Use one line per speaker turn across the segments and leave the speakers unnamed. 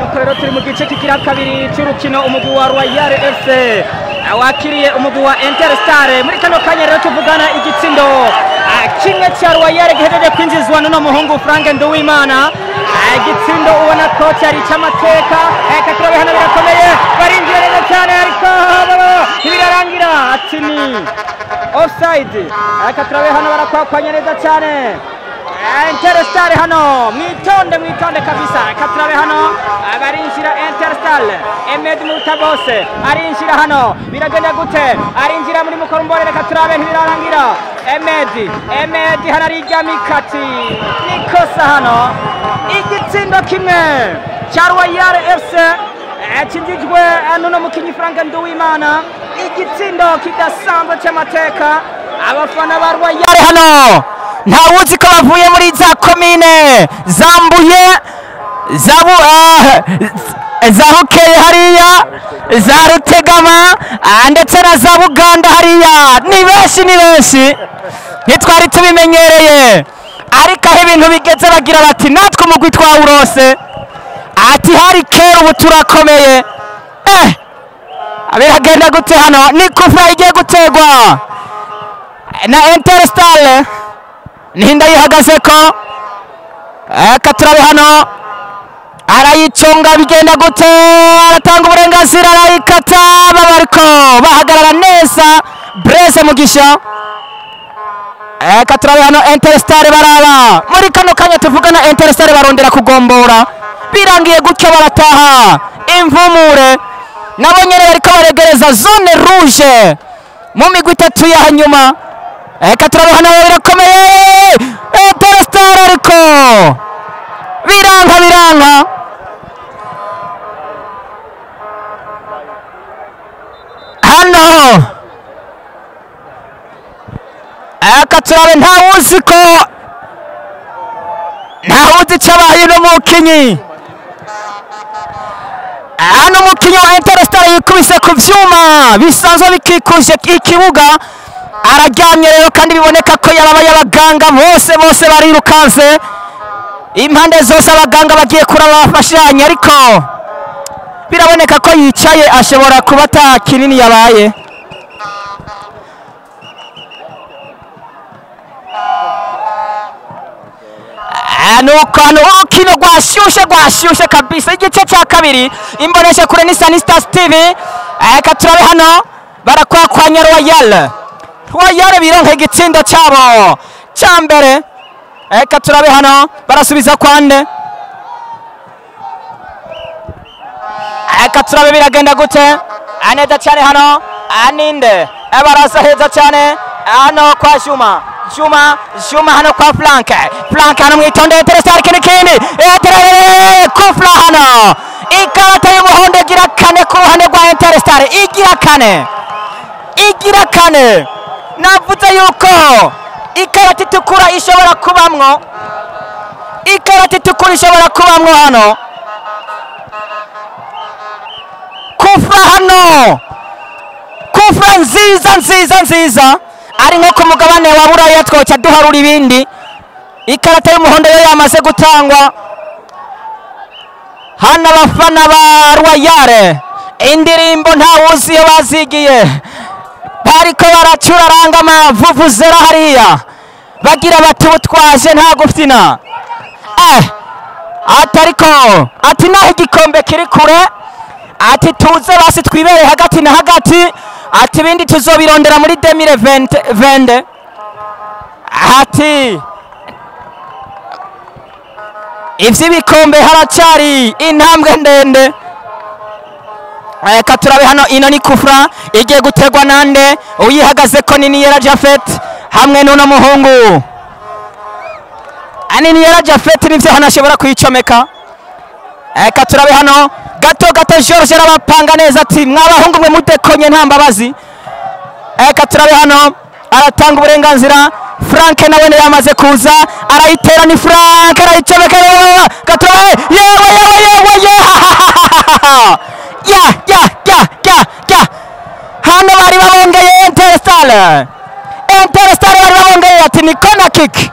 nuko rero turi mu gice kigira kabiri cy'urukino umugwi wa Royal FC wakiriye umugwi wa Interstar. Muri kano kanya rero tuvugana igitsindo kimwe cya Royal gihejeje kwinjizwa n'uno muhungu Frank Nduwimana. Igitsindo ubona ko cyari cy'amateka, katurabe hano birakomeye, barinjiye neza cyane ariko ntibirarangira, ati ni offside. Katurabe hano barakwakwanya neza cyane. Interstar hano mwitonde kabisa. Katurabe hano abarinjira Interstar. Emed Mutabose arinjira hano, biragenda gute? Arinjira muri mukoromborere, Katurabe ntibirarangira. Emed hano ariga mikati, nikosa hano. Igitsindo kimwe cya Royal FC kinjijwe n'uno mukinyi Frank Nduwimana. Igitsindo kidasanzwe cy'amateka. Abafana ba Royal hano ntawuzi ko bavuye muri za komine zambuye za Rukeye hariya, za Rutegama ndetse na za Buganda hariya. Ni benshi ntitwari tubimenyereye, ariko aho ibintu bigeze bagira bati natwe umugwi twawurose, ati hari kera ubu turakomeye. Biragenda gute hano? Ni kufra igiye gutegwa na Interstar, Ninda yihagaze ko. Katurabe hano arayicunga, bigenda gute? Aratanga uburenganzira, arayikata, babariko bahagarara neza. Blaise Mugisha. Katurabe hano Interstar baraba muri kano kanya tuvugana. Interstar barondera kugombora, birangiye gutyo barataha imvumure. Nabo nyene bariko baregereza zone rouge mu migwi itatu ya hanyuma. Katurabe hano birakomeye, Interstar ariko biranga hano. Katurabe ntawuzi cyabaye no mukinyi. Hano mukinyi wa Interstar yikubise ku vyuma bisanzwe bikikuje ikibuga, araryamye rero, kandi biboneka ko yababaye. Abaganga bose barirukanse impande zose, abaganga bagiye kuraba bafashanya, ariko biraboneka ko yicaye, ashobora kuba ata kinini yabaye. Nuko hano urukino rwashyushye kabisa. Igice cya kabiri, imbonesha kure ni Sunny Stars TV. Katurabe hano barakwakwanya Royal bironka igitsindo cyabo cya mbere. Katurabe hano barasubiza kwande. Katurabe biragenda gute? Aneza cyane hano, aninde baraza heza cyane hano kwa Juma hano kwa Frank hano mwitonde. Interstar kindi kufra hano. Ikarata y'umuhondo igira kane ku ruhande rwa Interstar, igira kane. Navuze yuko ikarata itukura ishobora kubamwo, hano kufra nziza ari nko ku mugabane wa Buraya, twoca duharura ibindi. Ikarata y'umuhondo yo yamaze gutangwa hano. Abafana ba Royal indirimbo ntawuzi iyo bazigiye, bariko baracuraranga amavuvuzera hariya, bagira bati ubutwaje nta gufina. Ati naho igikombe kiri kure, ati tuze basi twibere hagati na hagati, ati ibindi tuzobirondera muri 2020. Ati ivy'ibikombe haracari intambwe ndende. Katurabe hano, ino ni kufra igiye gutegwa nande? Uyihagaze ko Niniyera Japhet hamwe n'uno muhungu. Niniyera Japhet nivyo hano ashobora kuyicomeka. Katurabe hano gato George arabapanga neza, ati mwabahungu mwe mudekonye nta mbabazi. Katurabe hano aratanga uburenganzira. Frank nawe yamaze kuza, arayitera, ni Frank arayicomeka. Katurabe yewe hano bari babongeye Interstar bari babongeye, ati ni corner kick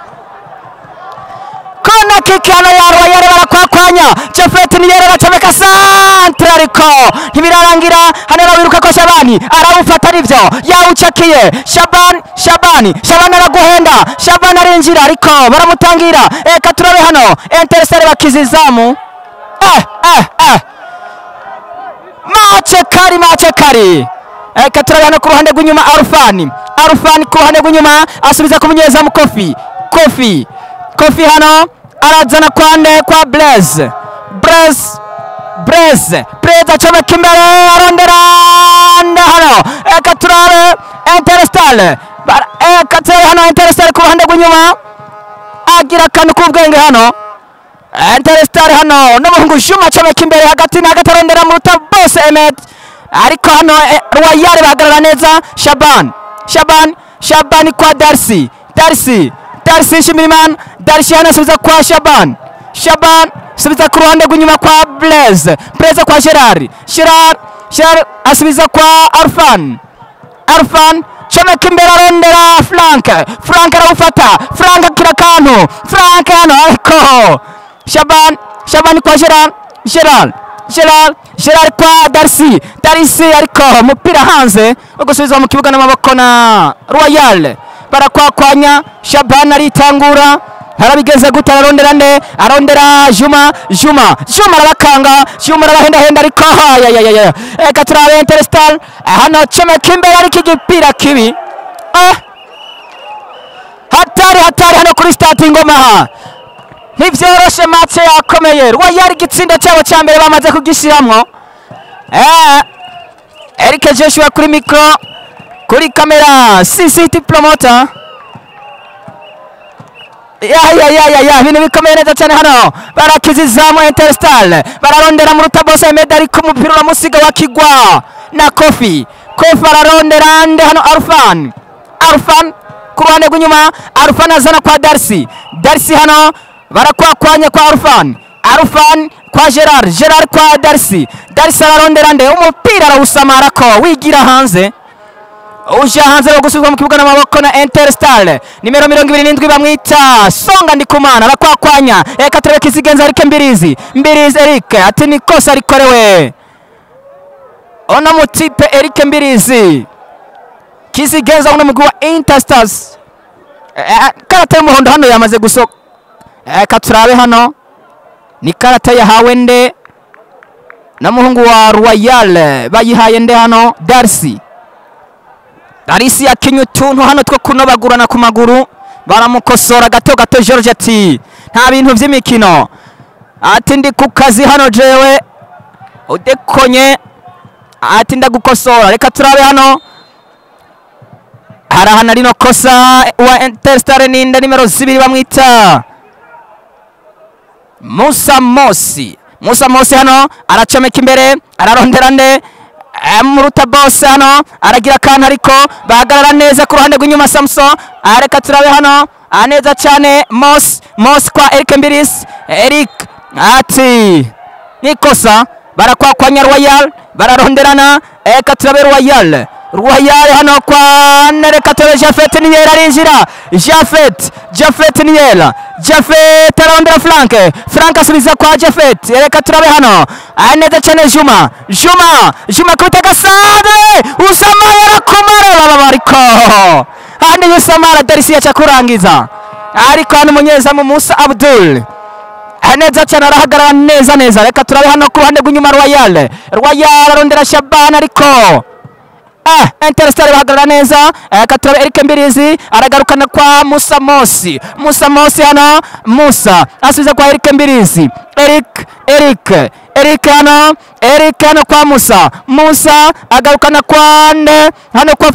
hano ya Royal barakwakwanya. kwanya Jafet Niyera aracomeka santre ariko ntibirarangira hano wiruka ko Shabani arawufata nivyo yawucakiye Shabani araguhenda Shabani arinjira ariko baramutangira eka turabe hano Interstar bakizizamu mace kari eka turabe hano ku ruhande rw'inyuma Arfan ku ruhande rw'inyuma asubiza ku munyezamu Kofi hano arazana kwande kwa Blaise acomeka imbere arondera hano eka turabe Interstar ku ruhande rw'inyuma agira akantu k'ubwenge hano Interstar hano n'umuhungu Juma acomeka imbere hagati na hagati arondera mu ruta bose Emet ariko hano Royal bahagarara neza Shaban kwa Darcy Shimirimana Darcy hano asubiza kwa Shaban asubiza ku ruhande rw'inyuma kwa Blaise kwa Gerard asubiza kwa Arfan comeka imbere arondera Frank arawufata Frank akira akantu hano ariko Shaban kwa Gerard kwa Darcy ariko umupira hanze ugusubiza mu kibuga n'amaboko na Royal barakwakwanya Shaban aritangura harabigeze gute arondera Juma arabakanga Juma arabahenda ariko eka turabe Interstar hano comeka imbere ariko igipira kibi hatari hano kuri stade Ngoma ntivyoroshe match yakomeye Royal igitsinda cyabo cya mbere bamaze kugishiramwo Eric Joshua kuri micro kuri kamera CCTV promoter ibintu bikomeye neza cyane hano barakizizamu Interstar bararondera mu rutabose Meda ariko umupira uramusiga wakigwa na Kofi ararondera ande hano Arfan ku ruhande rw'inyuma Arfan azana kwa Darcy hano barakwakwanya kwa Arfan kwa Gerard kwa Darcy ararondera ande umupira arawusamara ko wigira hanze uja hanze wo gusubizwa mu kibuga n'amaboko na Interstar nimero 27 bamwita Songa Ndikumana bakwakwanya eka turebe kizigenza ariko Mbirizi Eric ati nikosa rikorewe ona mutipe Eric Mbirizi kizigenza uno mugwi wa Interstars karata y'umuhondo hano yamaze gusoka eka turabe hano ni karata yahawe nde na muhungu wa Royal bayihaye nde hano Darcy yakinye utuntu hano two kunobagurana ku maguru baramukosora gato George ati nta bintu by'imikino ati ndi ku kazi hano jewe udekonye ati ndagukosora reka turabe hano harahana rino kosa wa Interstar ninda nimero 2 bamwita Musa Mosi hano aracomeka imbere ararondera nde muruta boss hano aragira akantu ariko bahagarara neza ku ruhande rw'inyuma Samson areka turabe hano aneza cyane Moss kwa Eric Mbirizi Eric ati nikosa barakwakwanya Royal bararonderana eka turabe Royal hano kwa nereka turabe Jafet Niyera arinjira Jafet Niyera arondera Frank asubiza kwa Jafet reka turabe hano aneza cyane Juma kubitega sade Usamara arakumara ariko handi Usamara Darcy yacha kurangiza ariko hano munyezamu Musa Abdul aneza cyane arahagarara neza reka turabe hano ku ruhande rw'inyuma Royal arondera Shaban ariko Interstar bahagarara neza katurabe Eric Mbirizi aragarukana kwa Musa Mosi hano asubiza kwa Eric Mbirizi Eric hano kwa Musa agarukana kwa hano kwa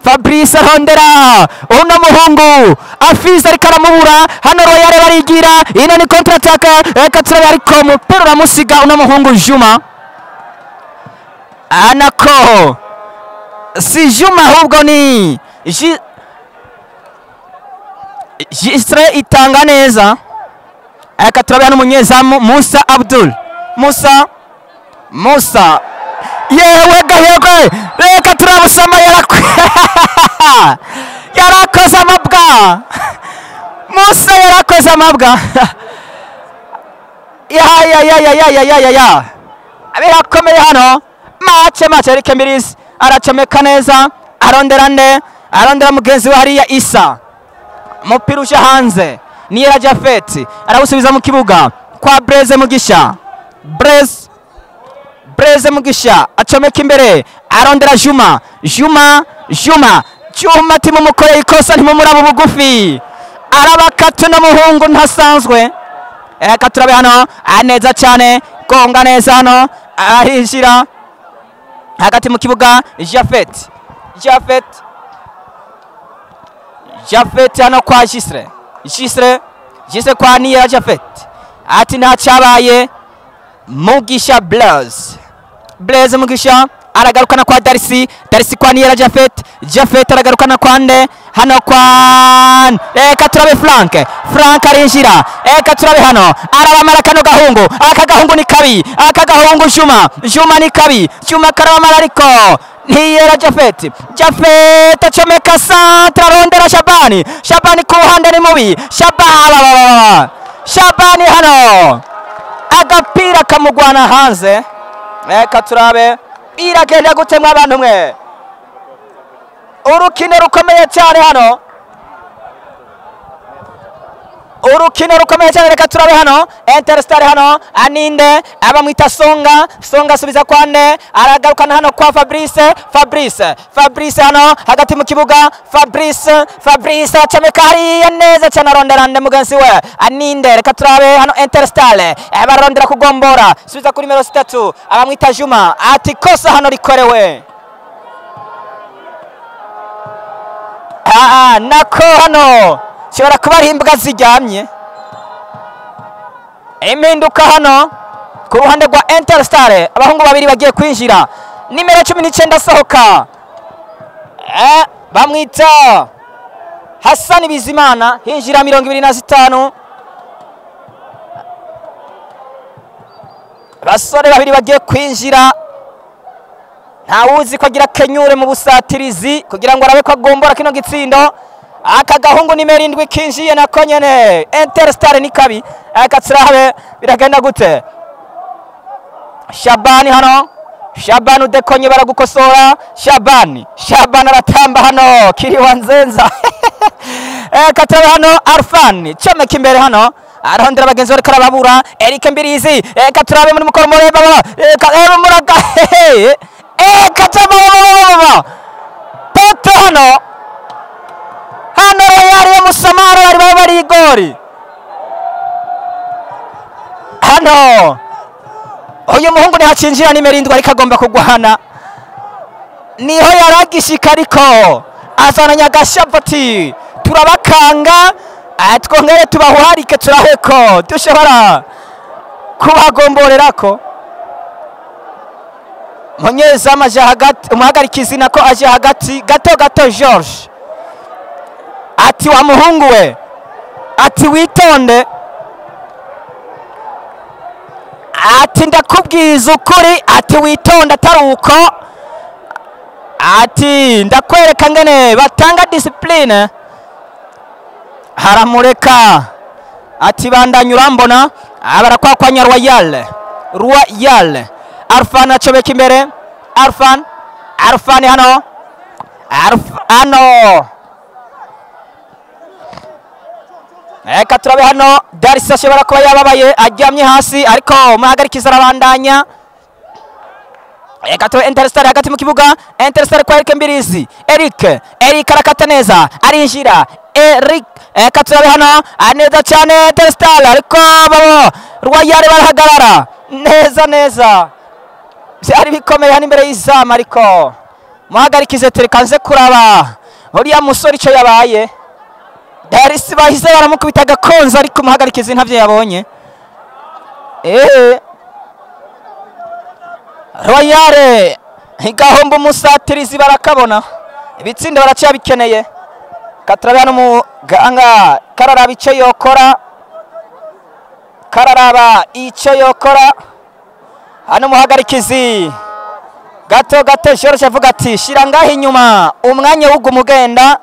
Fabrice arondera uno muhungu Afiz ariko aramubura hano Royal barigira ino ni counter attack katurabe ariko umupira uramusiga uno muhungu Juma anako si Juma ahubwo ni Gistre itanga neza aka turabe hano umunyezamu Musa Abdul yewe gahego reka turabusama yarakoze amabwa Musa yarakoze amabwa ya birakomeye hano mace Eric Mbirizi aracomeka neza arondera mugenzi we hariya Isa umupira uje hanze Niyera Japhet arawusubiza mu kibuga kwa Blaise Mugisha Blaise Mugisha acomeka imbere arondera Juma timumukoreye ikosa ntimumuraba bugufi arabakatu n'umuhungu ntasanzwe reka turabe hano neza cyane gonga neza hano ahinjira hagati mu kibuga Japhet hano kwa Gisre kwa Niyera Japhet ati ntacyabaye Mugisha Blaise Mugisha aragarukana kwa Darcy kwa Niyera Japhet aragarukana kwa nde hano kwa reka turabe Frank arinjira reka turabe hano arabamara kano gahungu aka gahungu ni kabi aka gahungu Juma ni kabi Juma karabamara ariko Niyera Japhet acomeka santra arondera Shabani ku ruhande ni mubi Shabani hano agapira kamugwana hanze reka turabe iragenda gutemwa abantu mwe urukino rukomeye cyane hano reka turabe hano Interstar hano aninde abamwita Songa asubiza kwa nde aragarukana hano kwa Fabrice hano hagati mu kibuga Fabrice acomeka hariya neza cyane arondera nde mugenzi we aninde reka turabe hano Interstar barondera kugombora subiza kuri numero 3 abamwita Juma ati kosa hano rikorewe nako hano shobora kuba ari imbwa ziryamye impinduka hano ku ruhande rwa Interstar abahungu babiri bagiye kwinjira nimero 19 asohoka bamwita Hassan Bizimana hinjira 25 basore babiri bagiye kwinjira ntawuzi ko agira kenyure mu busatirizi kugira ngo arabe ko agombora kino gitsindo aka gahungu nimero 7 kinjiye nako nyene Interstar ni kabi akatsirabe biragenda gute Shabani hano udekonye baragukosora Shabani aratamba hano kiriwa nzenza kataba hano Arfan comeka imbere hano arondera bagenzi bari karababura Eric Mbirizi katurabe muri mukoro mureba muraga kataba poto hano yari Musamara bari igori hano uyu muhungu ni hacinjira nimero 7 ariko agomba kugwana niho yaragishika ariko azananya gashavati turabakanga twongere tubahuharike turaheko dushobora kubagomborerako Munyeza amaje hagati umuhagarikizi nako aje hagati gato George ati wa muhungu we ati witonde ati ndakubwiza ukuri ati witonda taruko ati ndakwereka ngene batanga discipline haramureka ati bandanyura mbona abarakwakwanya Royal Arfan acobeka imbere Arfan hano Eka turabe hano Darcy ashobora kuba yababaye ajyamye hasi ariko umuhagarikiza arabandanya Eka turabe Interstar hagati mu kibuga Interstar kwa Eric Mbirizi Eric arakata neza arinjira Eka turabe hano aneza cyane Interstar ariko Royal barahagarara neza byari bikomeye hano imbere y'izama ariko muhagarikize terekanze kuraba uriya musore icyo yabaye Darcy bahise baramukubita gakonza ariko muhagarikize ntavyo yabonye Royal igahomba umusatirizi barakabona ibitsindo baraciye bikeneye katarabe hano muganga kararaba icyo yokora hano muhagarikizi gato George avuga ati shira ngaho inyuma umwanya w'ugumugenda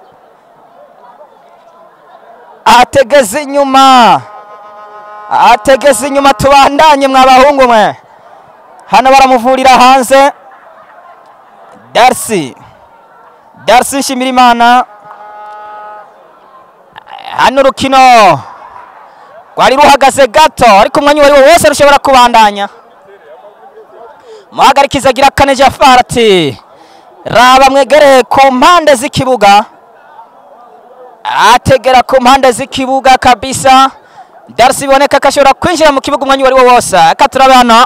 ategeze inyuma ategeze inyuma tubandanye mwabahungu mwe hano baramuvurira hanze Darcy Nshimirimana hano rukino rwari ruhagaze gato ariko umwanya wari wose rushobora kubandanya muhagarikiza agira kane Jafar ati raba mwegereye ku mpande z'ikibuga ategera ku mpande z'ikibuga kabisa Darcy biboneka kashobora kwinjira mu kibuga umwanya wari wose akaturaba hano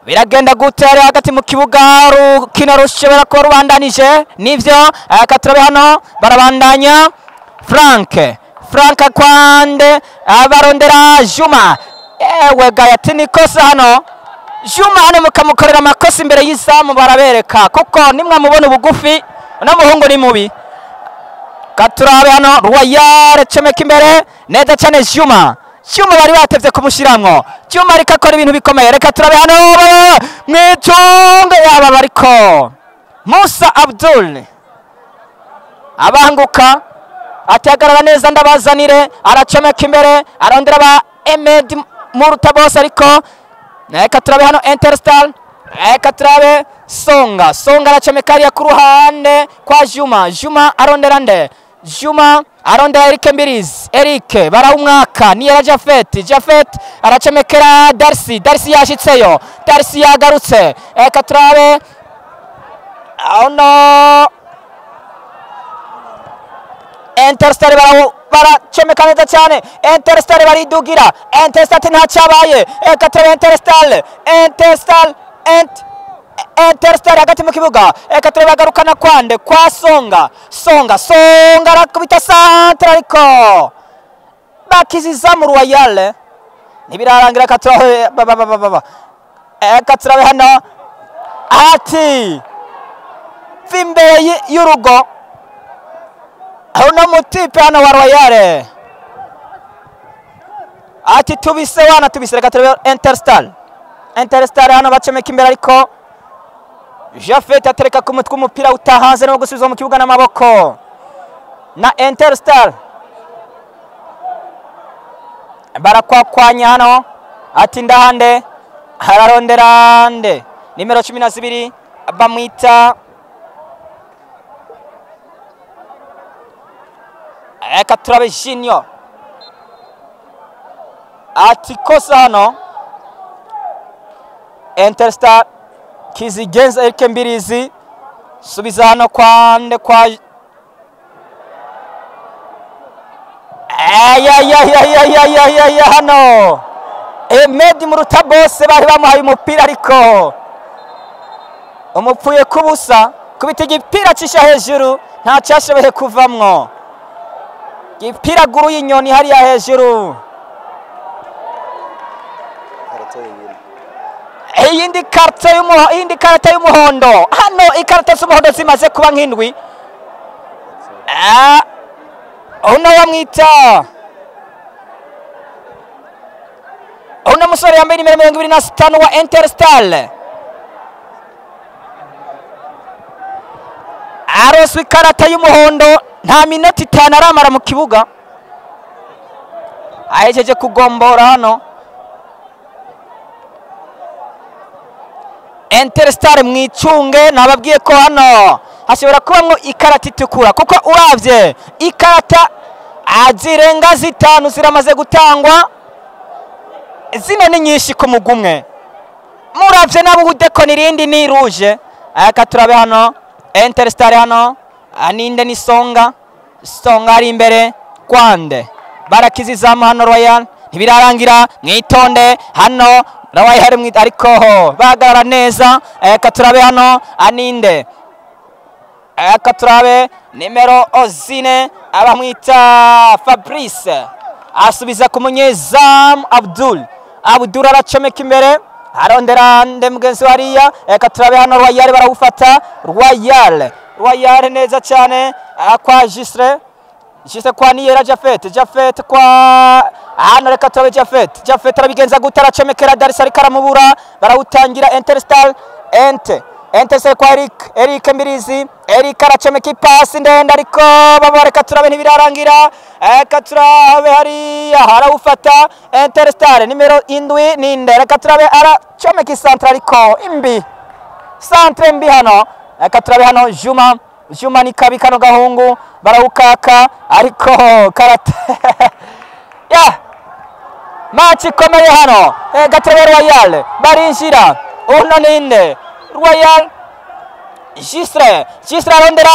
biragenda gutera hagati mu kibuga rukino rushobora kuba rubandanije nivyo akaturaba hano barabandanya Frank kwande abarondera Juma ewe gayati nikosa hano Juma hano mukamukorera amakosa imbere y'izamu barabereka kuko nimwe mubona ubugufi n'umuhungu ni mubi katurabe hano Royal cemeka imbere neza cyane Juma bari batevye kumushiramwo Juma ariko akora ibintu bikomeye reka turabe hano mwitunga yaba bariko Musa Abdul abanguka atagarara neza ndabazanire aracomeka imbere arondera ba Emed Murtabos ariko reka turabe hano Interstar reka turabe Songa aracomeka ariya ku ruhande kwa Juma arondera nde Juma arondera Eric barawumwaka niya Jafet aracomekera Darcy yashitseyo Darcy yagarutse reka turabe no Interstar baracomeka neza cyane Interstar baridugira Interstar ntacyabaye reka turabe Interstar hagati mu kibuga reka turabe bagarukana kwande kwa Songa arakubita santra ariko bakiziza mu Royal ntibirarangira reka turabe hano ati imbere y'urugo uno mutipe hano wa Royal ati tubise reka turabe Interstar hano bacomeka imbere ariko Jafet atereka ku mutwe umupira utahanze no gusubizwa mu kibuga n'amaboko na Interstar barakwakwanya hano ati ndahande hararondera nde nimero 12 bamwita reka turabe Junior ati kosa hano Interstar Kizigenza Eric Mbirizi subiza hano kwande kwa hano Emed Murtabos bari bamuhaye umupira ariko umupfuye kubusa kubita igipira cisha hejuru nta cyashoboye kuvamwo gipira guru y'inyoni hariya hejuru iyindi karata y'umuhondo hano ikarata z'umuhondo zimaze kuba nk'indwi uno bamwita uno musore yambaye nimero 25 wa Interstar aroswe ikarata y'umuhondo nta minota 5 aramara mu kibuga ahejeje kugombora hano Interstar mwicunge nababwiye ko hano hashobora kubamwo ikarata itukura kuko uravye ikarata azirenga 5 ziramaze gutangwa zino ni nyinshi ku mugumwe muravye nabo udeko nirindi ni rouge aka turabe hano Interstar hano aninde ni Songa ari imbere kwande barakizizama hano Royal ntibirarangira mwitonde hano Royal ariko bagarara neza aka turabe hano aninde aka turabe nimero 4 abamwita Fabrice asubiza ku munyezamu Abdul aracomeka imbere arondera nde mugenzi wariya aka turabe hano Royal barawufata Royal neza cyane kwa Gisre kwa Niera Jafet kwa hano reka turabe Jafet arabigenza gutara acomekera Darcy ariko aramubura barawutangira Interstar Enter kwa Eric Mbirizi. Eric aracomeka ipasi ndende ariko babareka turabe ntibirarangira. Reka turabe hariya harawufata Interstar nimero 7 ninde. Reka turabe aracomeka isantre ariko imbi. Santre mbi hano. Reka turabe hano Juma ni kabi kano gahungu barawukaka ariko karate. Match ikomeye hano. Gatebe Royal barinjira. Uno ninde. Royal Gistre arondera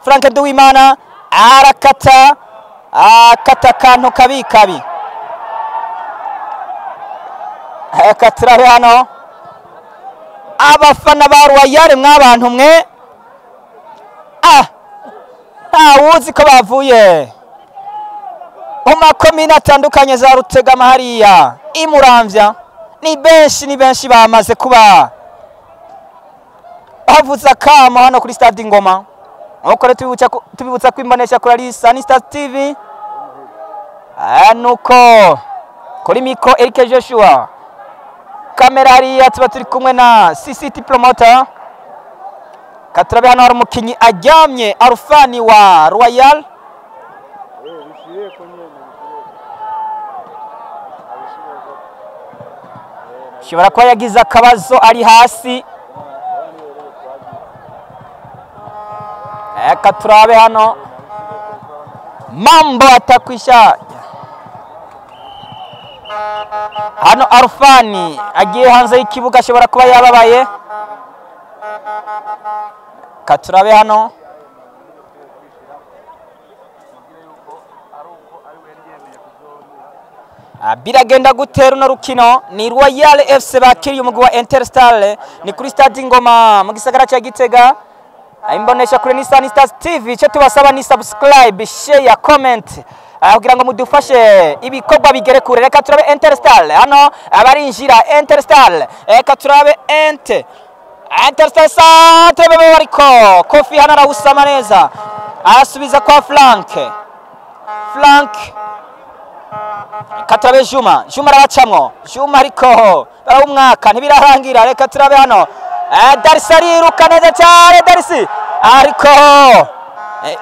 Frank Nduwimana arakata kantu kabi. Turabe hano abafana ba Royal mwabantu mwe ntawuzi ko bavuye makomine atandukanye za Rutegama hariya imuramvya ni benshi bamaze kuba havuza kama hano kuri Stade Ngoma. Ukore tubibutsa kwimbonesha kuri Sunny Stars TV nuko kuri micro Eric Joshua kamera hariya tuba turi kumwe na CCT promoter. Katurabe hano hari umukinyi aryamye Arufani wa Royal shobora kuba yagize akabazo ari hasi. Reka turabe hano mambo atakwisha hano Arufani agiye hanze y'ikibuga ashobora kuba yababaye. Katurabe hano biragenda gutera no rukino ni Royal FC bakiriye umugwi wa Interstar ni kuri Stade Ngoma mu gisagara cya Gitega. Imbonesha kuri Sunny Stars TV cyo tubasaba ni subscribe, share, comment kugira ngo mudufashe ibikorwa bigere kure. Reka turabe Interstar hano abarinjira Interstar. Reka turabe Interstar santre bebe bariko Kofi hano arawusama neza asubiza kwa Frank Katabe Juma arabacamwo ariko barawumwaka ntibirarangira. Reka turabe hano Darcy ariruka neza cyane Darcy ariko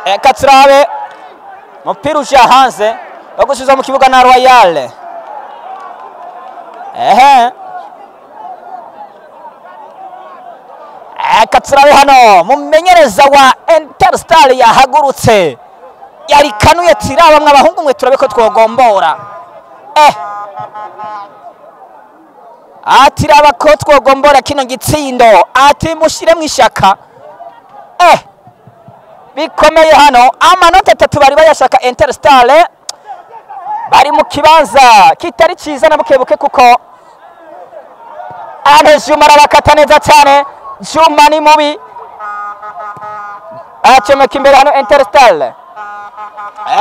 reka turabe umupira uja hanze bagusubiza mu kibuga na Royal. Reka turabe hano mumenyereza wa Interstar yahagurutse yari kanuye tiraba mwe abahungu mwe turabe ko twogombora tiraba ko twogombora kino gitsindo ati mushire mwishaka bikomeye hano amanota 3 bari bayashaka Interstar bari mu kibanza kitari ciza na bukebuke kuko Juma arabakata neza cyane. Juma ni mubi acomeka imbere hano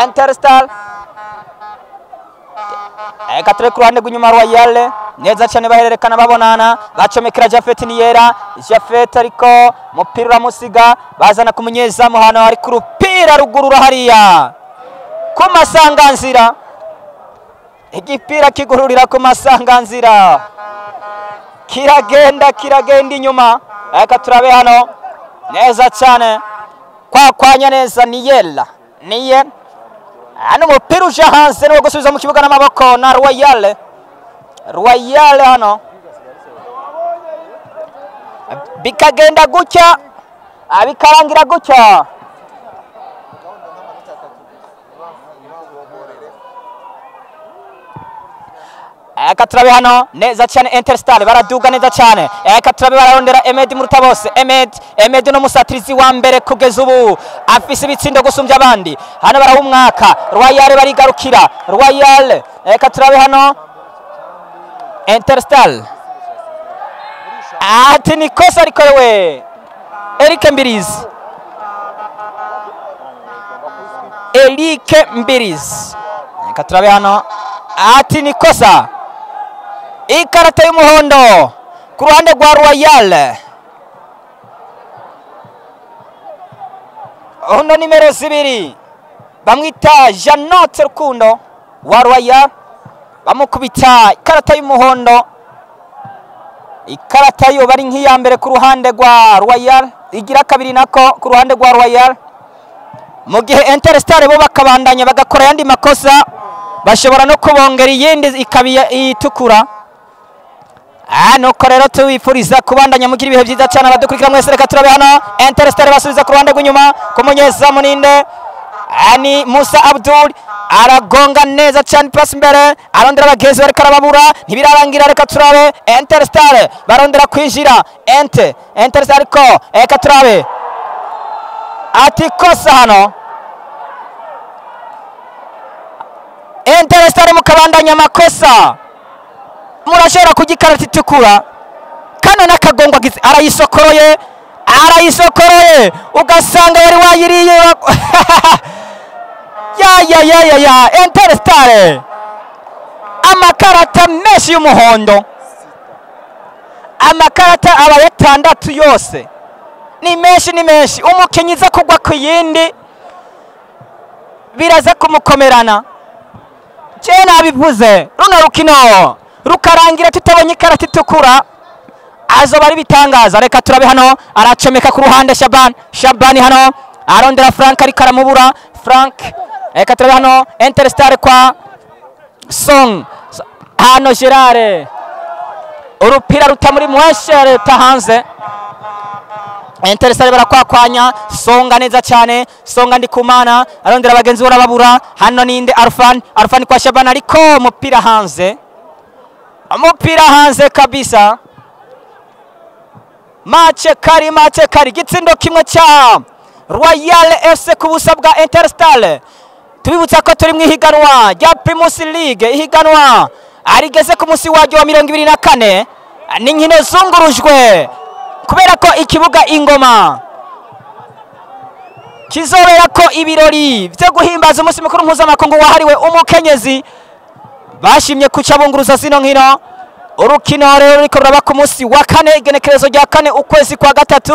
Interstar Katare ku ruhande rw'inyuma Royal neza cyane bahererekana babonana bacomekera Jafet Niyera. Jafet ariko mupira uramusiga bazana ku munyezamu hano ari ku rupira rugurura hariya ku masanganzira igipira kigururira ku masanganzira kiragenda inyuma. Reka turabe hano neza cyane kwanya neza Niye hano umupira uje hanze no gusubiza mu kibuga n'amaboko na Royal hano bikagenda gutya bikarangira gutya. Turabe hano neza cyane Interstar baraduga neza cyane. Turabe bararondera Emed Murutabose. Emed no musatirizi wa mbere kugeza ubu afise ibitsindo gusumbya abandi hano barahumwaka. Royal barigarukira Royal. Turabe hano Interstar ati nikosa rikorewe Eric Mbirizi. Turabe hano ati nikosa ikarata y'umuhondo ku ruhande rwa Royal. Uno nimero 2 bamwita Janote Rukundo wa Royal bamukubita ikarata y'umuhondo ikarata yo bari nk'iya mbere ku ruhande rwa Royal, igira kabiri nako ku ruhande rwa Royal, mu gihe Interstar bo bakabandanya bagakora yandi makosa bashobora no kubongera iyindi ikabiya itukura. Nuko rero tubifuriza kubandanya mugira ibihe byiza cyane abadukurikira mwese. Reka turabe hano Interstar basubiza ku ruhande rw'inyuma ku munyezamu ninde ani Musa Abdul aragonga neza cyane pass imbere arondera abagenzi bariko arababura ntibirarangira. Reka turabe Interstar barondera kwinjira Interstar ko reka turabe ati kosa hano Interstar mukabandanya makosa murashobora kugikarata itukura kano nakagongwa arayisokoroye ugasanga yari wayiriye ya Interstar amakarata menshi y'umuhondo, amakarata aba yatandatu yose ni menshi umukenyiza kugwa ku yindi biraza kumukomerana. Je nabivuze runo rukino rukarangira tutabonye ikarata itukura azoba ari bitangaza. Reka turabe hano aracomeka ku ruhande Shabani hano arondera Frank ariko aramubura Frank. Reka turabe hano Interstar kwa Song hano Gerard urupira rutamuri mweshere tahanze Interstar barakwakwanya Songa neza cyane Songa Ndikumana arondera abagenzi barababura hano ninde Arfan kwa Shabani ariko umupira hanze kabisa. Mache kari gitsindo kimwe cha Royal FC ku busa bwa Interstar. Tubibutsa ko turi mu ihiganwa rya Primus League, ihiganwa arigeze ku musi wajyo wa 24 n'inkino zungurujwe kubera ko ikibuga Ingoma kizobera ko ibirori byo guhimbaza umunsi mukuru mpuzamakungu wahariwe umukenyezi. Bashimye kucabunguruza zino nkino. Urukino rero riko ruraba ku musi wa 4 igenekerezo rya 4 ukwezi kwa gatatu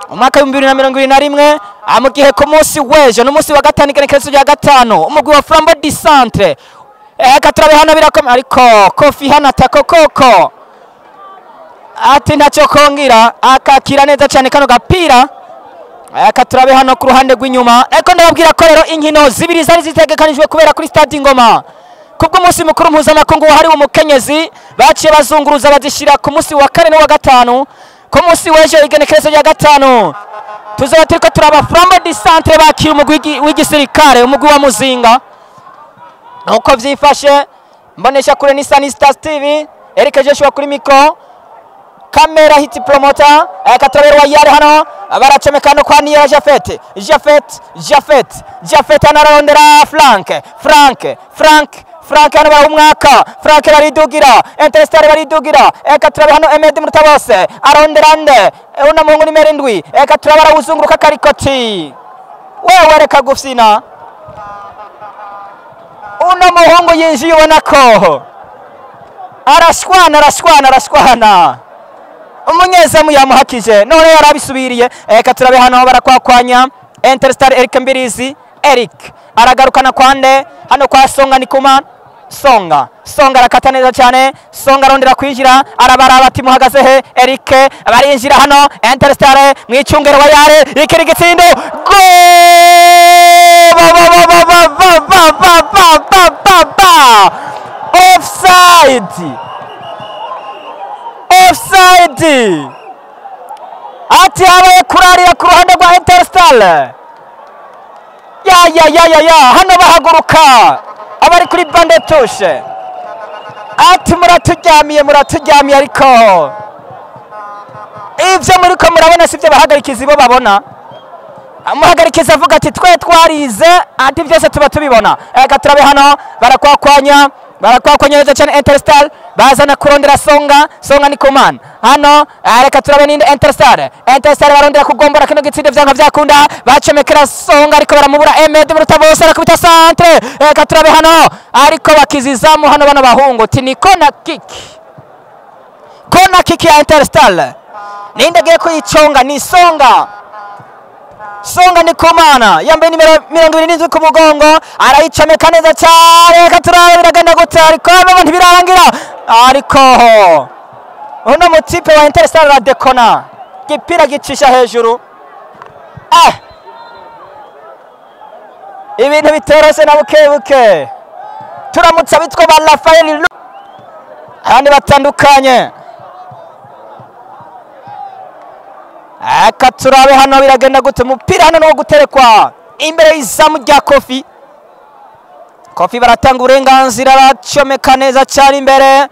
umwaka wa 2021 mu gihe ku musi wejo n'umusi wa 5 igenekerezo rya 5 umugwi wa Flambeau du Centre katurabe hano birakomeye ariko Kofi Hanata kokoko ati ntacyo kongira akakira neza cyane kano gapira. Katurabe hano ku ruhande rw'inyuma ariko ndababwira ko rero inkino zibiri zari zitegekanijwe kubera kuri stade Ingoma kubwo umunsi mukuru mpuzamakungu wahariwe umukenyezi. Baciye bazunguruza bazishira ku musi wa 4 n'uwa 5 ku musi weje igenekerezo rya 5 tuzoba turiko turaba Flambeau du Centre bakira umugwi w'igisirikare umugwi wa Muzinga. Uko vyifashe mbonesha kure ni Sunny Stars TV Eric Joshua kuri micro kamera hit promoter Katurabe Royal hano baracomekano kwa Nia Jafet anarondera Frank hano barumwaka Frank baridugira Interstar baridugira Katurabe hano Emed Mutabose arondera nde una muhungu ni 7 Katurabe arawuzunguruka karikoti wewe reka gufsina una muhungu yinjiye ubona ko arashwana umunyezamu yamuhakije none yarabisubiriye. Katurabe hano barakwakwanya Interstar Eric Mbirizi aragarukana kwande hano kwa Songa Ndikumana Songa arakata neza cyane Songa arondera kwinjira arabaraba ati muhagaze he Eric barinjira hano Interstar mwicungero wa yare ikiri gitsindo offside ati habaye kurarira ku ruhande rwa Interstar ya hano bahaguruka abari kuri bande tushe ati muraturyamiye ariko ivyo muriko murabona sivyo bahagarikiza bo babona. Amuhagarikiza avuga ati twe twarize ati byose tuba tubibona. Katurabe hano barakwakwanya neza cyane Interstar bazana kurondera Songa Ndikumana hano reka turabe ninde Interstar barondera kugombora kino gitsinde vyanka vyakunda bacomekera Songa ariko baramubura Emed Mutabose arakubita centre. Katurabe hano ariko bakizizamu hano bana bahungu ati ni corner kick ya Interstar ninde giye kuyiconga ni Songa Ndikumana yambaye nimero 27 ku mugongo arayicomeka neza cyane. Katurabe biragenda gute ariko ntibirarangira ariko uno mutipe wa Interstar aradekona igipira gicisha hejuru. Ibintu bitoroshe na bukebuke. Turamutsa bitwa ba Rafael abandi batandukanye. Aka turabe hano biragenda gute, umupira hano no guterekwa imbere y'izamu rya Kofi. Kofi baratanga uburenganzira, aracomeka neza cyane imbere,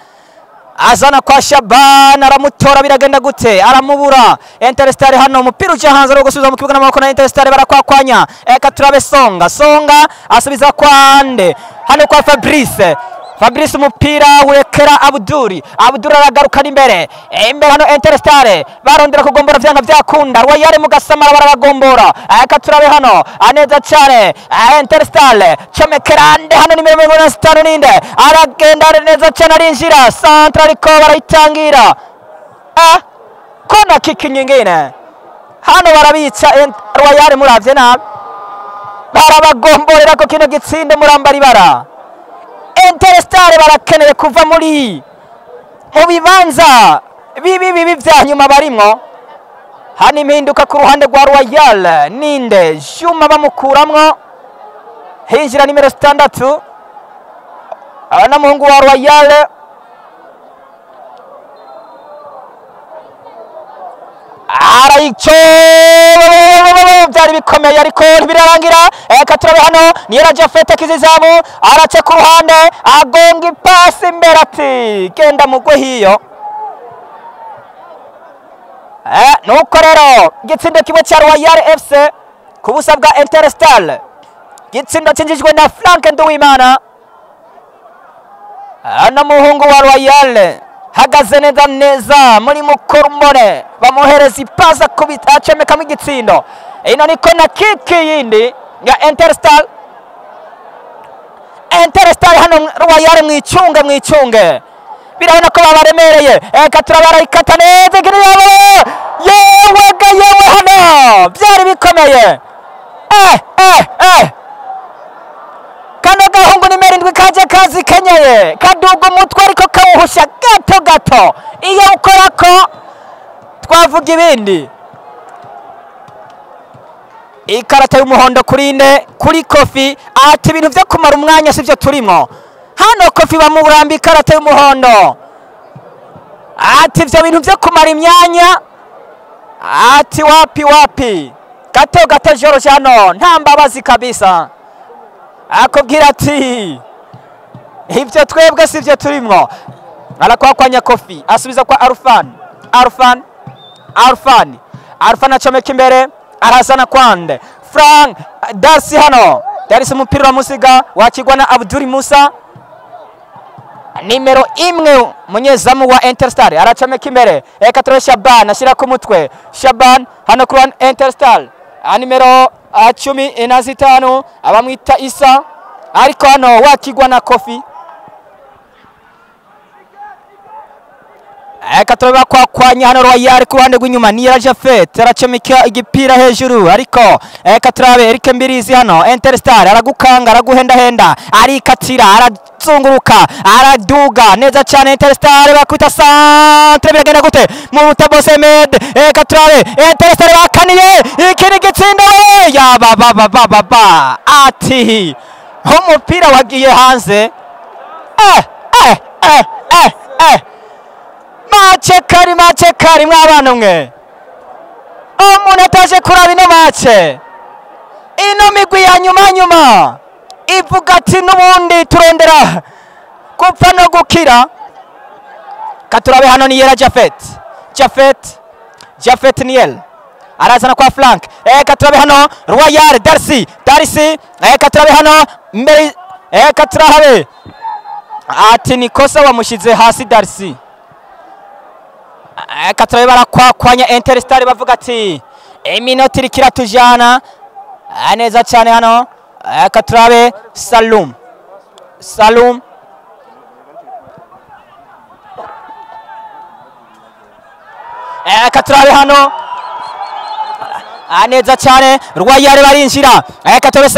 azana kwa Shaban, aramutora, biragenda gute, aramubura. Interstar hano umupira uje hanze no gusubiza mu kibuga n'amaboko na Interstar barakwakwanya. Eka turabe Songa asubiza kwande hano kwa Fabrice umupira urekera Abduri aragaruka imbere hano Interstar barondera kugombora vyanga vyakunda, Royal mugasamara barabagombora. Eka turabe hano aneza cyane Interstar chomekerande hano nimero 5 ninde aragenda neza cyane, arinjira central ko barayitangira. Kona kick nyingine hano barabica Royal muravye nabi, barabagomborera ko kino gitsinde murambari bara. Interstar barakeneye kuva muri bibanza bibi vya nyuma barimwo. Hani impinduka ku ruhande rwa Royal, ninde Juma bamukuramwo, hinjira nimero 6 abana muhungu wa Royal. Arayico byari bikomeye ariko ntibirarangira. Eka turabe hano Niera Jafet akizizamu, araca ku ruhande, agonga ipasi imbere ati genda mugwe hiyo. Nuko rero gitsindo kimwe cya Royal FC ku busa bwa Interstar, gitsindo cinjijwe na Frank Nduwimana. Ana muhungu wa Royal hagaze neza muri mukorumone, bamuhereza ipasa kubita acomekamo igitsindo. Ino niko na kick yindi ya Interstar hano Royal mwicunge birabona ko babaremereye. Eka turabara ikata neza yewe hano byari bikomeye. Kano gahungu nimero 7 kaje kazi kenyeye kaduga umutwe ariko kawuhusha gato iyo ukora ko twavuga ibindi. Ikarata y'umuhondo kuri Kofi ati ibintu byo kumara umwanya sivyo turimo hano. Kofi bamuramba ikarata y'umuhondo ati ivyo bintu byo kumara imyanya ati wapi gato George hano nta mbabazi kabisa, akubwira ati ivyo twebwe sivyo turimo. Arakwakwanya Kofi asubiza kwa Arfan acomeka imbere, arasana kwande Frank Darcy hano Darcy umupira wa musiga wakigwa na Abdul Musa nimero 1 munyezamu wa Interstar, aracomeka imbere. Eka tore Shaban ashira ku mutwe, Shaban hano ku Interstar nimero 15 abamwita Isa ariko hano wakigwa na Kofi. Eka tureba kwakwanya hano Royal ku ruhande rw'inyuma, Niera Jafet aracomeka igipira hejuru ariko eka turabe Eric Mbirizi hano Interstar aragukanga araguhenda arikatira arazunguruka araduga neza cyane. Interstar bakwita centre biragenda gute mu Mutabose Med. Eka turabe Interstar bakaniye ikiri gitsinda ya baba ati umupira wagiye hanze. Mache kari mwabana mwe umuntu ataje kuraba ino mache, ino migwi ya nyuma ivuga ati n'ubundi turondera gupfa no gukira. Katurabe hano Niera Jafet Niel arazana kwa Frank. Katurabe hano Royal Darcy katurabe hano mbere. Katurabe ati nikosa wamushize hasi Darcy. Katurabe barakwakwanya Interstar bavuga ati iminota irikira tujana neza cyane hano. Katurabe Salum Katurabe hano neza cyane Royal barinjira. Katurabe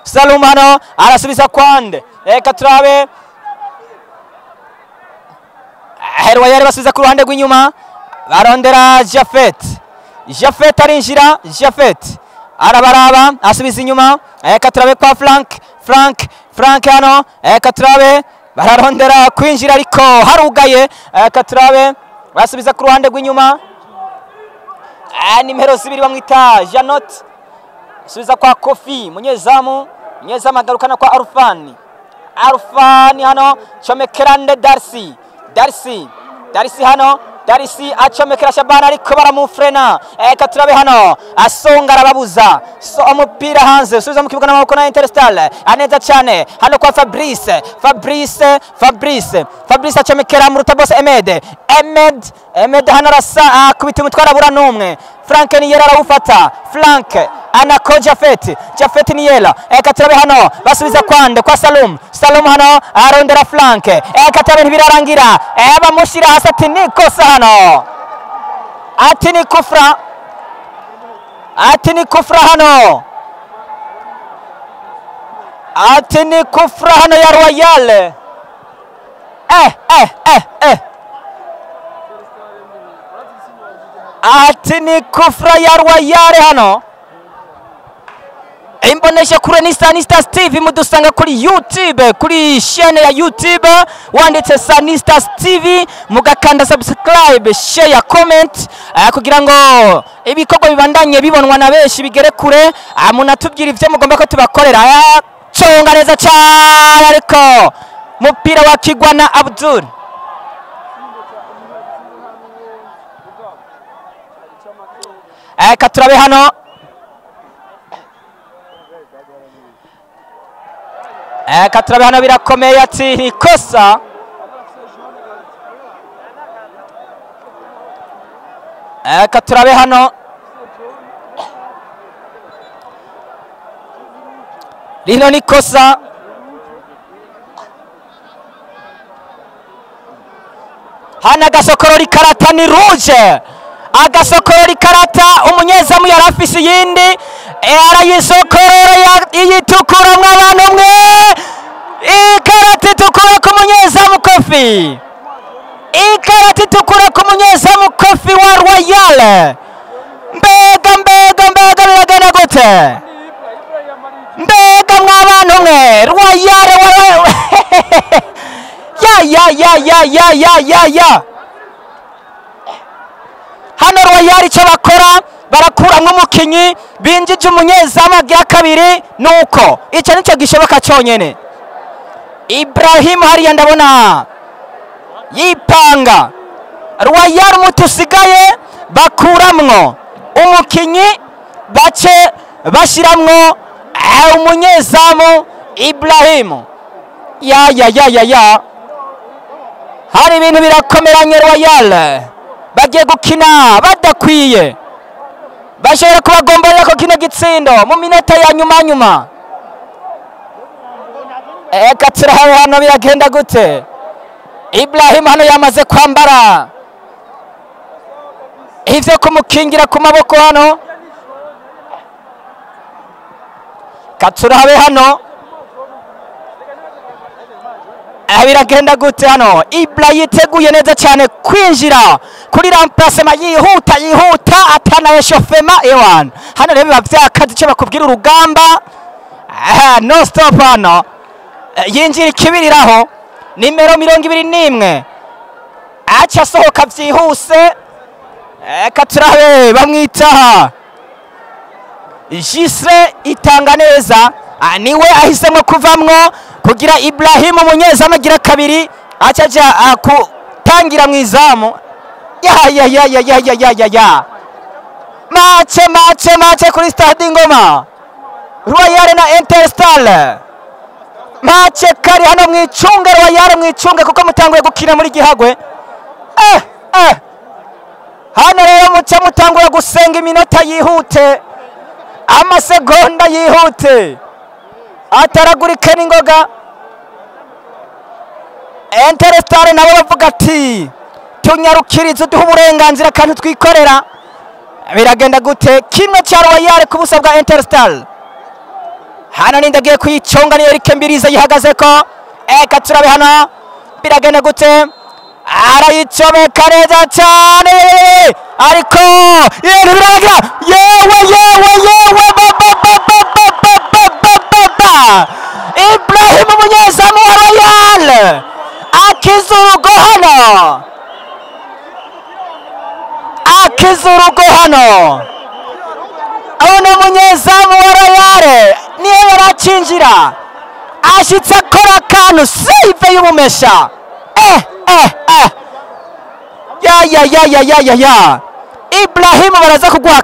Salum hano arasubiza kwande. Katurabe Royal basubiza ku ruhande rw'inyuma barondera Jafet arinjira Jafet arabaraba asubiza inyuma Katurabe kwa Frank hano Katurabe bararondera kwinjira ariko harugaye Katurabe basubiza ku ruhande rw'inyuma nimero 2 bamwita Janot subiza kwa Kofi munyezamu agarukana kwa Arfani hano chomekerande Darcy hano Darcy acomekera Shabana ariko baramufrena Katurabe hano asonga arababuza umupira hanze subiza mu kibuga n'amaboko na Interstal aneza cyane hano kwa Fabrice acomekera mu rutabose Emed hano arasa kubita umutwara bura numwe Frank Niyera arawufata anako Jafet Niyera Katurabe hano basubiza kwande kwa Salum hano arondera Frank Katurabe ntibirarangira bamushira hasi ati nikosa hano ati ni kufra hano ya Royal ati ni kufra ya Royal hano imbonesha kure ni Sanistas TV mudusanga kuri YouTube kuri chaine ya YouTube wanditse Sanistas TV mugakanda subscribe share comment kugira ngo ibikorwa bibandanye bibonwa na benshi bigere kure munatubwira ivyo mugomba ko tubakorera conga neza cyane ariko mupira wa Kigwana Abdul Katurabe hano Katurabe hano birakomeye ati ikosa Katurabe hano rino nikosa hana gasokorori karata ni rouge agasokorori karata umunyezamu yarafise yindi arayisokorora iyitukura mw'abantu mwe ikarata itukura ku munyezamu Kofi Kofi wa Royal mbega biragana gute mbega mw'abantu mwe Royal ya hano Royal icyo bakora barakura nk'umukinyi binjije umunyezamu agira kabiri nuko icyo nicyo gishoboka cyonyene Ibrahim hariya ndabona yipanga Royal mutusigaye bakuramwo umukinyi bace bashiramwo umunyezamu Ibrahim ya hari ibintu birakomeranye Royal bagiye gukina badakwiye bashobora kubagomborera ko kino gitsindo mu minota ya nyuma Katurabe hano biragenda gute Ibrahim hano yamaze kwambara ivyo kumukingira ku maboko hano Katurabe hano biragenda gute hano Ibra yiteguye neza cyane kwinjira kuri remplacement yihuta atana eshofema ewan hano rebe bavyakazi icyo bakubwira urugamba no stop hano yinjira ikibiriraho nimero 21 acha sohoka vyihuse Katurabe bamwita Jisre itanga neza niwe ahisemo kuvamwo kugira Ibrahim umunyezamu agira kabiri acaja kutangira mwizamu ya mace kuri stade Ngoma Royal na Interstal mace kari hano mwicunge Royal mwicunge kuko mutanguye gukina muri Gihagwe hano rero muce mutangura gusenga iminota yihute amasegonda yihute ataragurike n'ingoga Interstal nabo bavuga ati tunyarukiriza duha uburenganzira kandi twikorera biragenda gute kimwe cya Royal ku busa bwa Interstal hano nindagiye kuyiconga ni Eric Mbiriza yihagaze ko Katurabe hano biragenda gute
arayicomeka neza cyane ariko ibintu birarangira yewe Ibrahim umunyezamu wa Royal akiza urugo hano uno munyezamu wa Royal niyo yarakinjira ashitse akora akantu save y'umumesha ya Ibrahim baraza kuguha